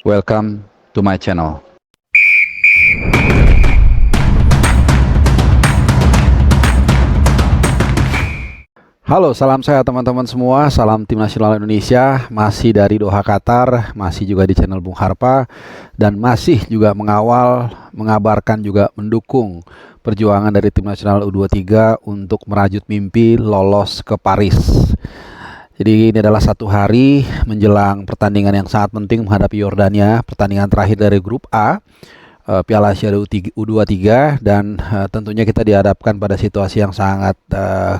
Welcome to my channel. Halo, salam sehat teman-teman semua. Salam Tim Nasional Indonesia. Masih dari Doha, Qatar. Masih juga di channel Bung Harpa. Dan masih juga mengawal, mengabarkan juga mendukung perjuangan dari Tim Nasional U23 untuk merajut mimpi lolos ke Paris. Jadi ini adalah satu hari menjelang pertandingan yang sangat penting menghadapi Yordania. Pertandingan terakhir dari grup A. Piala Asia U23 dan tentunya kita dihadapkan pada situasi yang sangat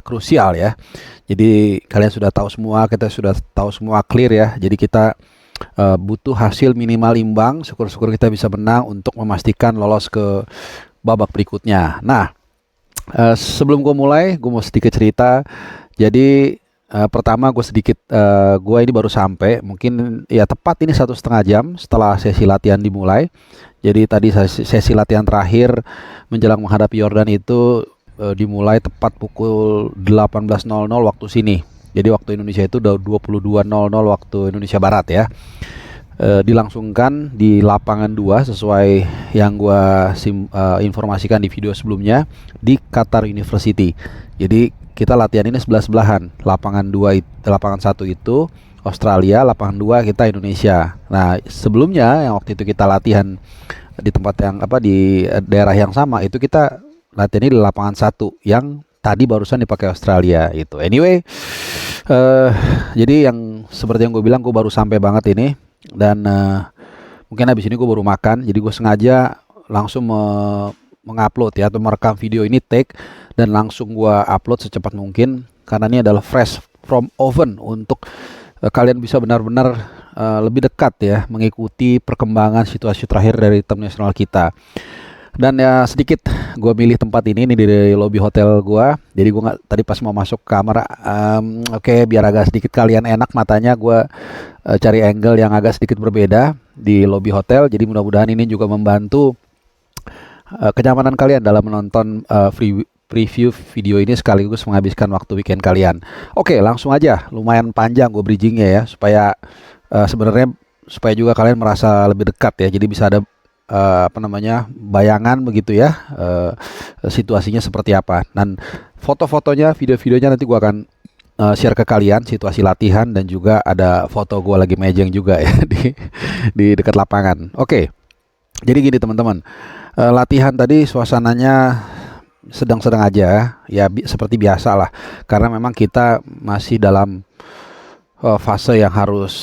krusial ya. Jadi kalian sudah tahu semua, kita sudah tahu semua clear ya. Jadi kita butuh hasil minimal imbang, syukur-syukur kita bisa menang untuk memastikan lolos ke babak berikutnya. Nah, sebelum gue mulai, gue mau sedikit cerita. Jadi pertama gue ini baru sampai, mungkin ya tepat ini 1,5 jam setelah sesi latihan dimulai. Jadi tadi sesi latihan terakhir menjelang menghadapi Yordan itu dimulai tepat pukul 18.00 waktu sini. Jadi waktu Indonesia itu udah 22.00 waktu Indonesia Barat ya. Dilangsungkan di lapangan 2 sesuai yang gua informasikan di video sebelumnya di Qatar University. Jadi kita latihan ini sebelah-sebelahan. Lapangan 1 itu Australia, lapangan 2 kita Indonesia. Nah, sebelumnya yang waktu itu kita latihan di tempat yang di daerah yang sama, itu kita latihan di lapangan 1 yang tadi barusan dipakai Australia itu. Anyway, jadi yang seperti yang gue bilang, gue baru sampai banget ini dan mungkin habis ini gue baru makan. Jadi gue sengaja langsung mengupload ya, atau merekam video ini, take dan langsung gue upload secepat mungkin karena ini adalah fresh from oven untuk kalian bisa benar-benar lebih dekat ya mengikuti perkembangan situasi terakhir dari tim nasional kita. Dan ya sedikit gue milih tempat ini di lobby hotel gue. Jadi gue tadi pas mau masuk kamar, biar agak sedikit kalian enak matanya, gue cari angle yang agak sedikit berbeda di lobby hotel. Jadi mudah-mudahan ini juga membantu kenyamanan kalian dalam menonton preview video ini sekaligus menghabiskan waktu weekend kalian. Oke, langsung aja. Lumayan panjang gue bridgingnya ya, supaya sebenarnya supaya juga kalian merasa lebih dekat ya. Jadi bisa ada bayangan begitu ya, situasinya seperti apa. Dan foto-fotonya, video-videonya nanti gue akan share ke kalian, situasi latihan dan juga ada foto gue lagi mejeng juga ya di dekat lapangan. Oke. Jadi gini teman-teman, latihan tadi suasananya sedang-sedang aja ya, seperti biasa lah, karena memang kita masih dalam fase yang harus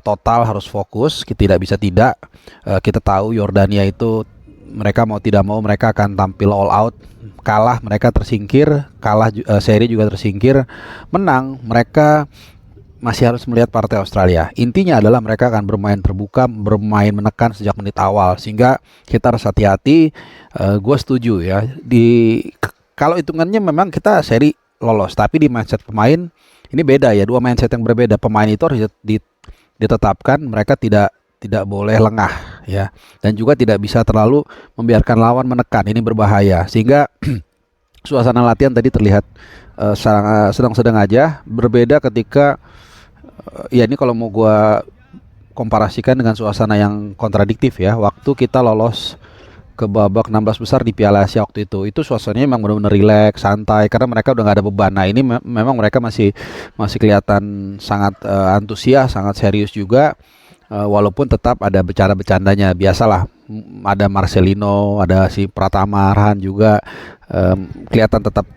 total, harus fokus. Kita tidak bisa tidak. Kita tahu Yordania itu mereka mau tidak mau mereka akan tampil all out. Kalah mereka tersingkir, kalah seri juga tersingkir, menang mereka masih harus melihat partai Australia. Intinya adalah mereka akan bermain terbuka, bermain menekan sejak menit awal, sehingga kita harus hati-hati. Gue setuju ya, kalau hitungannya memang kita seri lolos, tapi di mindset pemain ini beda ya, dua mindset yang berbeda. Pemain itu harus ditetapkan mereka tidak boleh lengah ya, dan juga tidak bisa terlalu membiarkan lawan menekan, ini berbahaya. Sehingga suasana latihan tadi terlihat sedang-sedang aja. Berbeda ketika ya, ini kalau mau gua komparasikan dengan suasana yang kontradiktif ya, waktu kita lolos ke babak 16 besar di Piala Asia waktu itu suasananya memang benar-benar rileks, santai, karena mereka udah gak ada beban. Nah ini memang mereka masih kelihatan sangat antusias, sangat serius juga, walaupun tetap ada bercanda-bercandanya. Biasalah, ada Marcelino, ada si Pratama Arhan juga, kelihatan tetap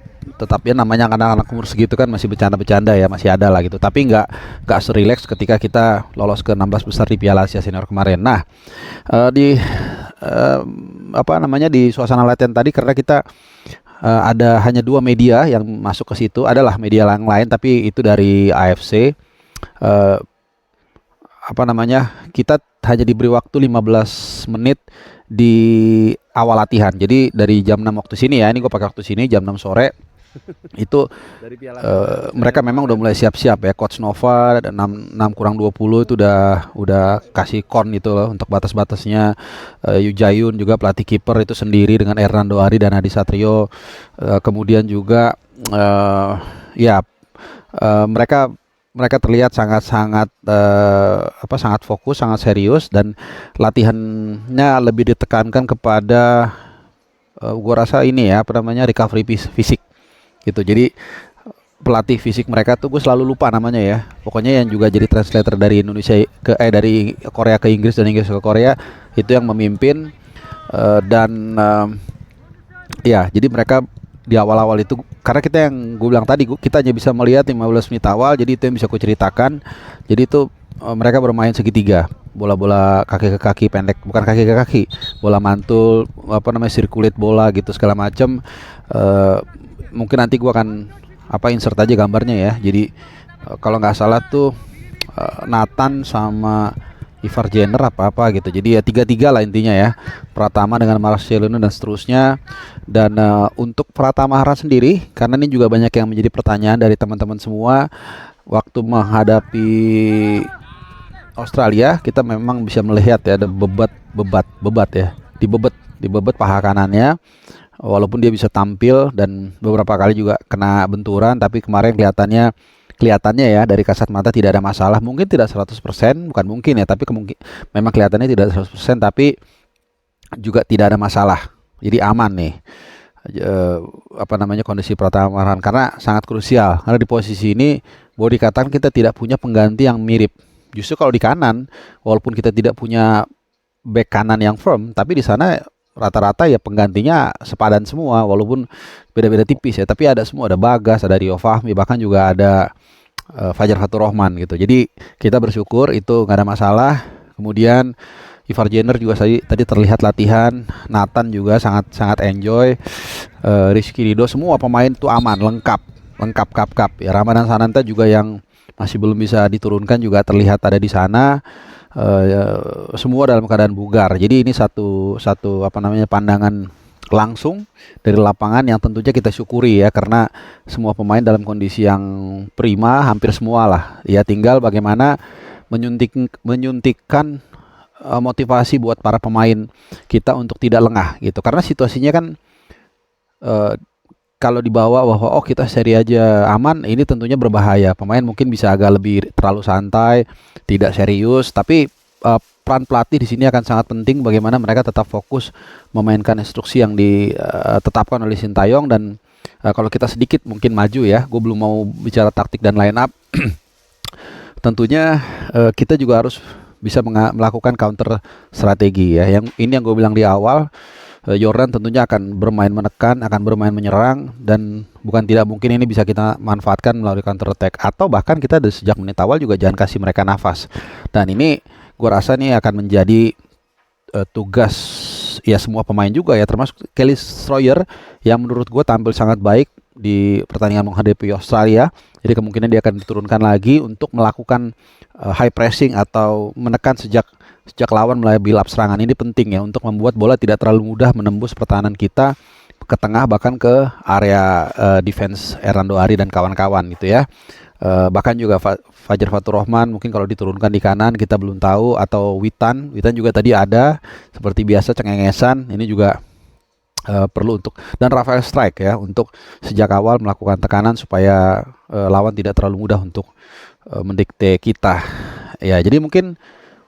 ya, namanya anak-anak umur segitu kan masih bercanda-bercanda ya, masih ada lah gitu. Tapi nggak serileks ketika kita lolos ke 16 besar di Piala Asia Senior kemarin. Nah, di suasana latihan tadi, karena kita ada hanya 2 media yang masuk ke situ, adalah media yang lain tapi itu dari AFC. Kita hanya diberi waktu 15 menit di awal latihan. Jadi dari jam 6 waktu sini ya, ini gue pakai waktu sini jam 6 sore itu mereka memang udah mulai siap-siap ya. Coach Nova 6-20 itu udah kasih kon itu loh untuk batas-batasnya. Yu Jayun juga pelatih kiper itu sendiri dengan Hernando Ari dan Adi Satrio. Kemudian juga mereka mereka terlihat sangat fokus, sangat serius, dan latihannya lebih ditekankan kepada gua rasa ini ya apa namanya recovery fisik gitu. Jadi pelatih fisik mereka tuh gue selalu lupa namanya ya. Pokoknya yang juga jadi translator dari Indonesia dari Korea ke Inggris dan Inggris ke Korea itu yang memimpin dan ya, jadi mereka di awal-awal itu karena kita yang gue bilang tadi kita hanya bisa melihat 15 menit awal, jadi itu yang bisa gue ceritakan. Jadi itu mereka bermain segitiga, bola-bola kaki ke kaki pendek, bukan kaki ke kaki, bola mantul, apa namanya circulate bola gitu segala macam. Mungkin nanti gue akan insert aja gambarnya ya. Jadi kalau nggak salah tuh Nathan sama Ivar Jenner apa gitu. Jadi ya tiga lah intinya ya. Pratama dengan Marcelino dan seterusnya. Dan untuk Pratama Haran sendiri, karena ini juga banyak yang menjadi pertanyaan dari teman-teman semua, waktu menghadapi Australia kita memang bisa melihat ya ada bebat ya. Dibebet paha kanannya. Walaupun dia bisa tampil dan beberapa kali juga kena benturan, tapi kemarin kelihatannya ya dari kasat mata tidak ada masalah. Mungkin tidak 100%, bukan mungkin ya, tapi memang kelihatannya tidak 100%, tapi juga tidak ada masalah. Jadi aman nih. Kondisi Pratama Haran, karena sangat krusial. Karena di posisi ini boleh dikatakan kita tidak punya pengganti yang mirip. Justru kalau di kanan, walaupun kita tidak punya back kanan yang firm, tapi di sana rata-rata ya penggantinya sepadan semua, walaupun beda-beda tipis ya, tapi ada semua, ada Bagas, ada Rio Fahmi, bahkan juga ada Fajar Fatur Rahman gitu. Jadi kita bersyukur itu nggak ada masalah. Kemudian Ivar Jenner juga tadi terlihat latihan, Nathan juga sangat enjoy, Rizky Ridho, semua pemain tuh aman, lengkap kap. Ya, Ramadan Sananta juga yang masih belum bisa diturunkan juga terlihat ada di sana. Semua dalam keadaan bugar. Jadi ini satu pandangan langsung dari lapangan yang tentunya kita syukuri ya, karena semua pemain dalam kondisi yang prima, hampir semua lah. Ya tinggal bagaimana menyuntikkan motivasi buat para pemain kita untuk tidak lengah gitu. Karena situasinya kan kalau dibawa bahwa kita seri aja aman, ini tentunya berbahaya. Pemain mungkin bisa agak lebih terlalu santai, tidak serius, tapi peran pelatih di sini akan sangat penting bagaimana mereka tetap fokus memainkan instruksi yang ditetapkan oleh Sintayong. Dan kalau kita sedikit mungkin maju ya, gue belum mau bicara taktik dan line up. Tentunya kita juga harus bisa melakukan counter strategi ya. Yang gue bilang di awal, Jordan tentunya akan bermain menekan, akan bermain menyerang, dan bukan tidak mungkin ini bisa kita manfaatkan melalui counter attack, atau bahkan kita dari sejak menit awal juga jangan kasih mereka nafas. Dan ini gue rasa ini akan menjadi tugas ya semua pemain juga ya, termasuk Kelly Stroyer yang menurut gue tampil sangat baik di pertandingan menghadapi Australia. Jadi kemungkinan dia akan diturunkan lagi untuk melakukan high pressing atau menekan sejak lawan mulai build up serangan. Ini penting ya untuk membuat bola tidak terlalu mudah menembus pertahanan kita ke tengah, bahkan ke area defense Hernando Ari dan kawan-kawan gitu ya. Bahkan juga Fajar Fatur Rahman mungkin kalau diturunkan di kanan kita belum tahu, atau Witan juga tadi ada seperti biasa cengengesan. Ini juga perlu untuk, dan Rafael Strike ya, untuk sejak awal melakukan tekanan supaya lawan tidak terlalu mudah untuk mendikte kita ya. Jadi mungkin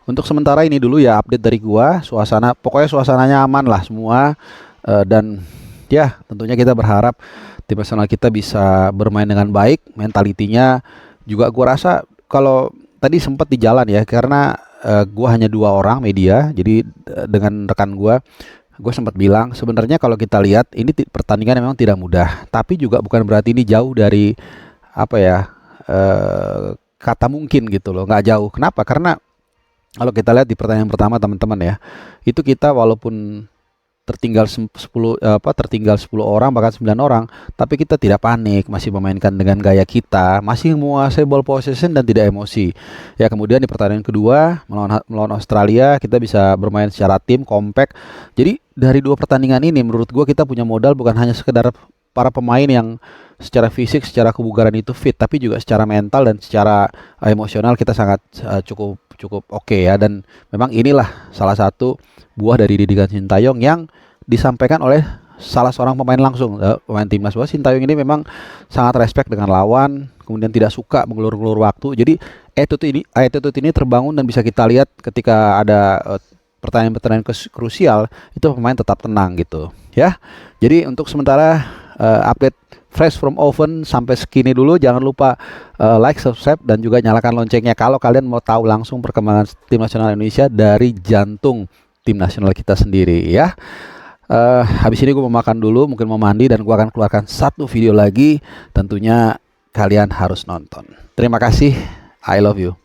untuk sementara ini dulu ya update dari gua. Pokoknya suasananya aman lah semua, dan ya tentunya kita berharap tim nasional kita bisa bermain dengan baik. Mentalitinya juga gua rasa, kalau tadi sempat di jalan ya, karena gua hanya 2 orang media, jadi dengan rekan gua sempat bilang sebenarnya kalau kita lihat ini pertandingan memang tidak mudah, tapi juga bukan berarti ini jauh dari kata mungkin gitu loh, nggak jauh. Kenapa? Karena kalau kita lihat di pertandingan pertama teman-teman ya, itu kita walaupun tertinggal 10 orang bahkan 9 orang, tapi kita tidak panik, masih memainkan dengan gaya kita, masih menguasai ball possession dan tidak emosi. Ya kemudian di pertandingan kedua melawan Australia kita bisa bermain secara tim, compact. Jadi dari 2 pertandingan ini menurut gua kita punya modal, bukan hanya sekedar para pemain yang secara fisik, secara kebugaran itu fit, tapi juga secara mental dan secara emosional kita sangat cukup oke ya. Dan memang inilah salah satu buah dari didikan Sintayong yang disampaikan oleh salah seorang pemain langsung, pemain timnas, bahwa Sintayong ini memang sangat respect dengan lawan, kemudian tidak suka mengulur-ulur waktu. Jadi attitude ini terbangun dan bisa kita lihat ketika ada pertandingan-pertandingan krusial itu pemain tetap tenang gitu ya. Jadi untuk sementara update fresh from oven sampai segini dulu. Jangan lupa like, subscribe, dan juga nyalakan loncengnya kalau kalian mau tahu langsung perkembangan tim nasional Indonesia dari jantung tim nasional kita sendiri ya. Habis ini gue mau makan dulu, mungkin mau mandi, dan gue akan keluarkan satu video lagi. Tentunya kalian harus nonton. Terima kasih, I love you.